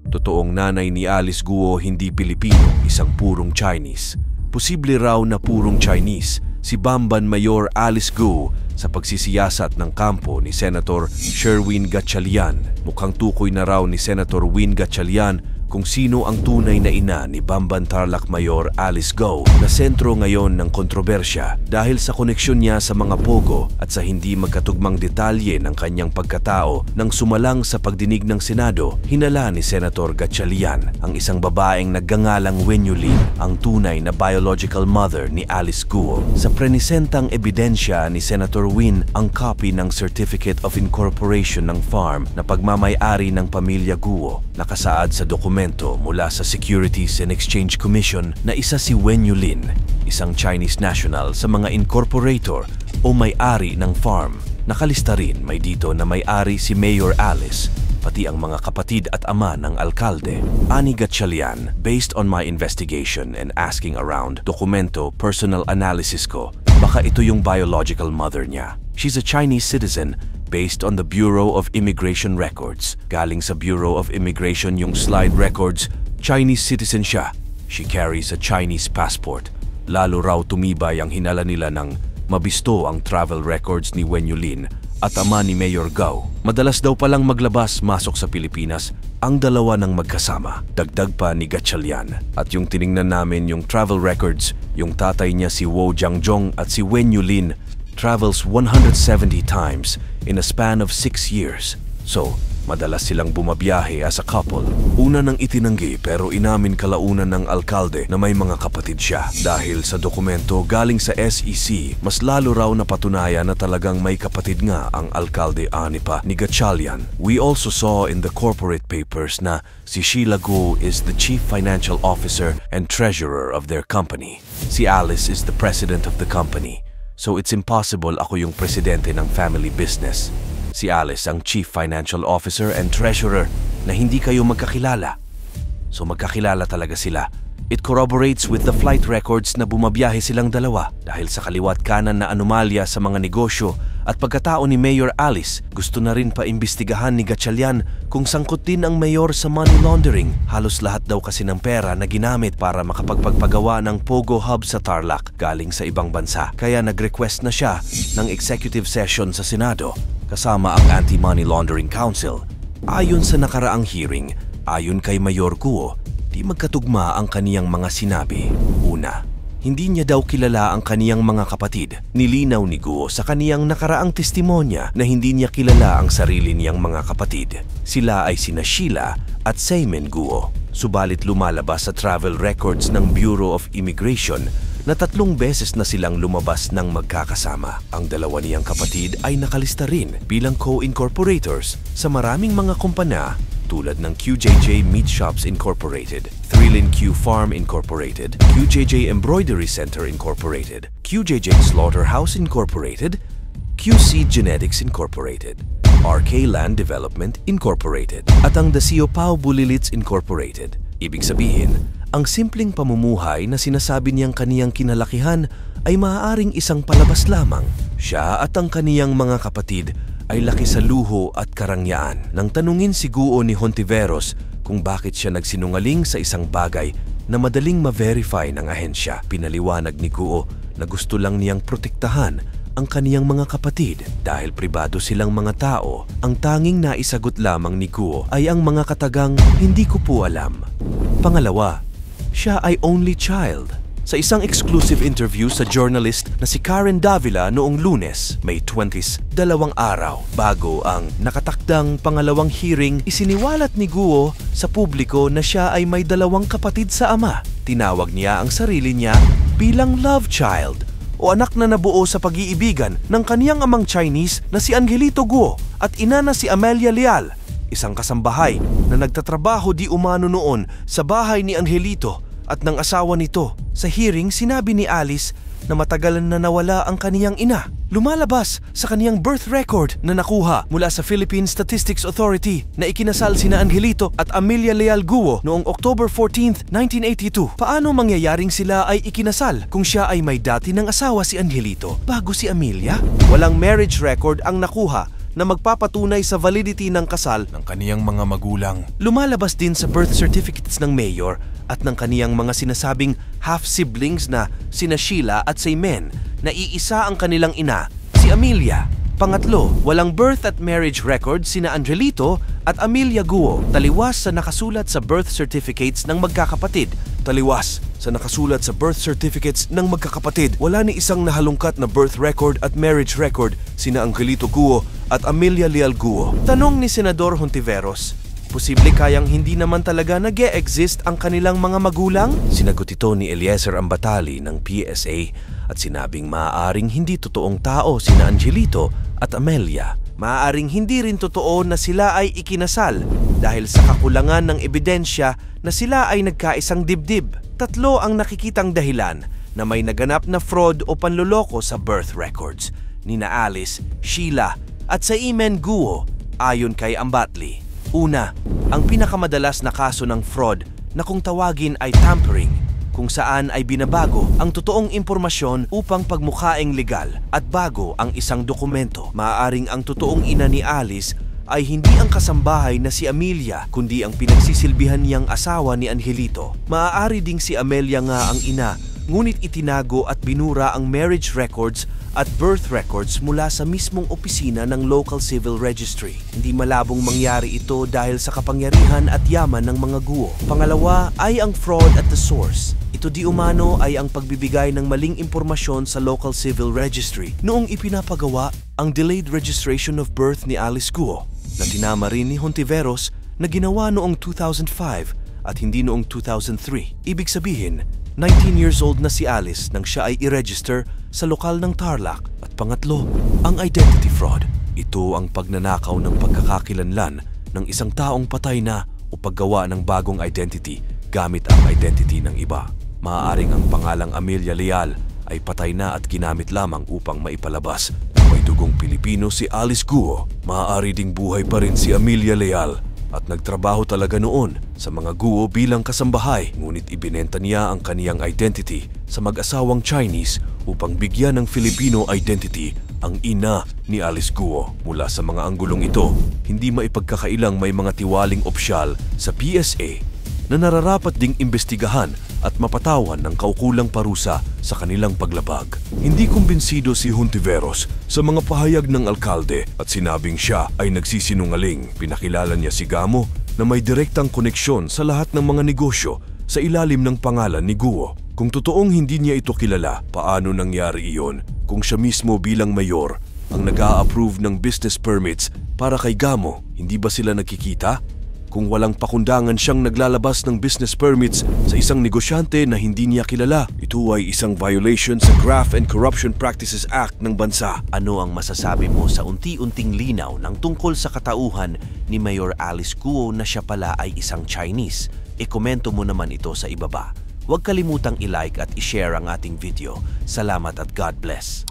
Totoong nanay ni Alice Guo hindi Pilipino, isang purong Chinese. Posible raw na purong Chinese si Bamban Mayor Alice Guo sa pagsisiyasat ng kampo ni Senator Sherwin Gatchalian. Mukhang tukoy na raw ni Senator Win Gatchalian kung sino ang tunay na ina ni Bamban Tarlac Mayor Alice Guo na sentro ngayon ng kontrobersya dahil sa koneksyon niya sa mga pogo at sa hindi magkatugmang detalye ng kanyang pagkatao nang sumalang sa pagdinig ng Senado. Hinala ni Senator Gatchalian ang isang babaeng naggangalang Wen Yulin, ang tunay na biological mother ni Alice Guo. Sa prenisentang ebidensya ni Senator Win ang copy ng Certificate of Incorporation ng farm na pagmamay-ari ng pamilya Guo. Nakasaad sa dokumento mula sa Securities and Exchange Commission na isa si Wen Yulin, isang Chinese national sa mga incorporator o may-ari ng farm. Nakalista rin may dito na may-ari si Mayor Alice, pati ang mga kapatid at ama ng alkalde. Ani Gatchalian, based on my investigation and asking around, dokumento, personal analysis ko, baka ito yung biological mother niya. She's a Chinese citizen based on the Bureau of Immigration Records. Galing sa Bureau of Immigration yung slide records, Chinese citizen siya. She carries a Chinese passport. Lalo raw tumibay ang hinala nila ng mabisto ang travel records ni Wen Yulin at ama ni Mayor Guo. Madalas daw palang maglabas-masok sa Pilipinas ang dalawa ng magkasama. Dagdag pa ni Gatchalian. At yung tiningnan namin yung travel records, yung tatay niya si Wo Jiangjong at si Wen Yulin travels 170 times in a span of 6 years. So, madalas silang bumabiyahe as a couple. Una nang itinanggi pero inamin kalaunan ng alkalde na may mga kapatid siya. Dahil sa dokumento galing sa SEC, mas lalo raw napatunayan na talagang may kapatid nga ang alkalde ani pa ni Gatchalian. We also saw in the corporate papers na si Sheila Guo is the chief financial officer and treasurer of their company. Si Alice is the president of the company. So it's impossible ako yung presidente ng family business. Si Alice ang chief financial officer and treasurer na hindi kayo magkakilala. So magkakilala talaga sila. It corroborates with the flight records na bumabiyahe silang dalawa dahil sa kaliwat kanan na anomalya sa mga negosyo at pagkatao ni Mayor Alice. Gusto na rin paimbestigahan ni Gatchalian kung sangkot din ang mayor sa money laundering. Halos lahat daw kasi ng pera na ginamit para makapagpagawa ng Pogo Hub sa Tarlac galing sa ibang bansa. Kaya nag-request na siya ng executive session sa Senado kasama ang Anti-Money Laundering Council. Ayon sa nakaraang hearing, ayon kay Mayor Guo, di magkatugma ang kaniyang mga sinabi. Una, hindi niya daw kilala ang kaniyang mga kapatid. Nilinaw ni Guo sa kaniyang nakaraang testimonya na hindi niya kilala ang sarili niyang mga kapatid. Sila ay sina Sheila at Seymen Guo. Subalit lumalabas sa travel records ng Bureau of Immigration na 3 beses na silang lumabas ng magkakasama. Ang dalawa niyang kapatid ay nakalista rin bilang co-incorporators sa maraming mga kumpanya tulad ng QJJ Meat Shops Incorporated, Thrillin Q Farm Incorporated, QJJ Embroidery Center Incorporated, QJJ Slaughterhouse Incorporated, QC Genetics Incorporated, RK Land Development Incorporated, at ang The Siopao Bulilits Incorporated. Ibig sabihin, ang simpleng pamumuhay na sinasabi niyang kaniyang kinalakihan ay maaaring isang palabas lamang. Siya at ang kaniyang mga kapatid ay laki sa luho at karangyaan. Nang tanungin si Guo ni Hontiveros kung bakit siya nagsinungaling sa isang bagay na madaling ma-verify ng ahensya, pinaliwanag ni Guo na gusto lang niyang protektahan ang kaniyang mga kapatid dahil pribado silang mga tao. Ang tanging naisagot lamang ni Guo ay ang mga katagang hindi ko po alam. Pangalawa, siya ay only child. Sa isang exclusive interview sa journalist na si Karen Davila noong Lunes, May 20, 2 araw bago ang nakatakdang pangalawang hearing, isiniwalat ni Guo sa publiko na siya ay may 2 kapatid sa ama. Tinawag niya ang sarili niya bilang love child o anak na nabuo sa pag-iibigan ng kaniyang amang Chinese na si Angelito Guo at ina na si Amelia Leal, isang kasambahay na nagtatrabaho di umano noon sa bahay ni Angelito at ng asawa nito. Sa hearing, sinabi ni Alice na matagalan na nawala ang kaniyang ina. Lumalabas sa kaniyang birth record na nakuha mula sa Philippine Statistics Authority na ikinasal sina Angelito at Amelia Leal Guo noong October 14, 1982. Paano mangyayaring sila ay ikinasal kung siya ay may dati ng asawa si Angelito bago si Amelia? Walang marriage record ang nakuha na magpapatunay sa validity ng kasal ng kaniyang mga magulang. Lumalabas din sa birth certificates ng mayor at ng kaniyang mga sinasabing half-siblings na sina Sheila at Seymen na iisa ang kanilang ina, si Amelia. Pangatlo, walang birth at marriage record sina Angelito at Amelia Guo, taliwas sa nakasulat sa birth certificates ng magkakapatid. Wala ni isang nahalungkat na birth record at marriage record sina Angelito Guo at Amelia Leal Guo. Tanong ni Senador Hontiveros, posible kayang hindi naman talaga nag-e-exist ang kanilang mga magulang? Sinagot ito ni Eliezer Ambatali ng PSA at sinabing maaaring hindi totoong tao sina Angelito at Amelia. Maaaring hindi rin totoo na sila ay ikinasal dahil sa kakulangan ng ebidensya na sila ay nagkaisang dibdib. Tatlo ang nakikitang dahilan na may naganap na fraud o panloloko sa birth records nina Alice, Sheila at Seymen Guo ayon kay Ambatli. Una, ang pinakamadalas na kaso ng fraud na kung tawagin ay tampering, kung saan ay binabago ang totoong impormasyon upang pagmukhaing legal at bago ang isang dokumento. Maaaring ang totoong ina ni Alice ay hindi ang kasambahay na si Amelia, kundi ang pinagsisilbihan niyang asawa ni Angelito. Maaari ding si Amelia nga ang ina, ngunit itinago at binura ang marriage records at birth records mula sa mismong opisina ng local civil registry. Hindi malabong mangyari ito dahil sa kapangyarihan at yaman ng mga Guo. Pangalawa ay ang fraud at the source. Ito di umano ay ang pagbibigay ng maling impormasyon sa local civil registry noong ipinapagawa ang delayed registration of birth ni Alice Guo na tinama rin ni Hontiveros na ginawa noong 2005 at hindi noong 2003. Ibig sabihin, 19 years old na si Alice nang siya ay i-register sa lokal ng Tarlac. At pangatlo, ang identity fraud. Ito ang pagnanakaw ng pagkakakilanlan ng isang taong patay na o paggawa ng bagong identity gamit ang identity ng iba. Maaaring ang pangalang Amelia Leal ay patay na at ginamit lamang upang maipalabas na may dugong Pilipino si Alice Guo. Maaari ding buhay pa rin si Amelia Leal at nagtrabaho talaga noon sa mga Guo bilang kasambahay, ngunit ibinenta niya ang kaniyang identity sa mag-asawang Chinese upang bigyan ng Filipino identity ang ina ni Alice Guo. Mula sa mga anggulong ito, hindi maipagkakailang may mga tiwaling opisyal sa PSA na nararapat ding imbestigahan at mapatawan ng kaukulang parusa sa kanilang paglabag. Hindi kumbinsido si Hontiveros sa mga pahayag ng alkalde at sinabing siya ay nagsisinungaling. Pinakilala niya si Gamo na may direktang koneksyon sa lahat ng mga negosyo sa ilalim ng pangalan ni Guo. Kung totoong hindi niya ito kilala, paano nangyari iyon kung siya mismo bilang mayor ang nag-a-approve ng business permits para kay Gamo? Hindi ba sila nagkikita? Kung walang pakundangan siyang naglalabas ng business permits sa isang negosyante na hindi niya kilala, ito ay isang violation sa Graft and Corruption Practices Act ng bansa. Ano ang masasabi mo sa unti-unting linaw ng tungkol sa katauhan ni Mayor Alice Guo na siya pala ay isang Chinese? E-komento mo naman ito sa ibaba. Huwag kalimutang i-like at i-share ang ating video. Salamat at God bless.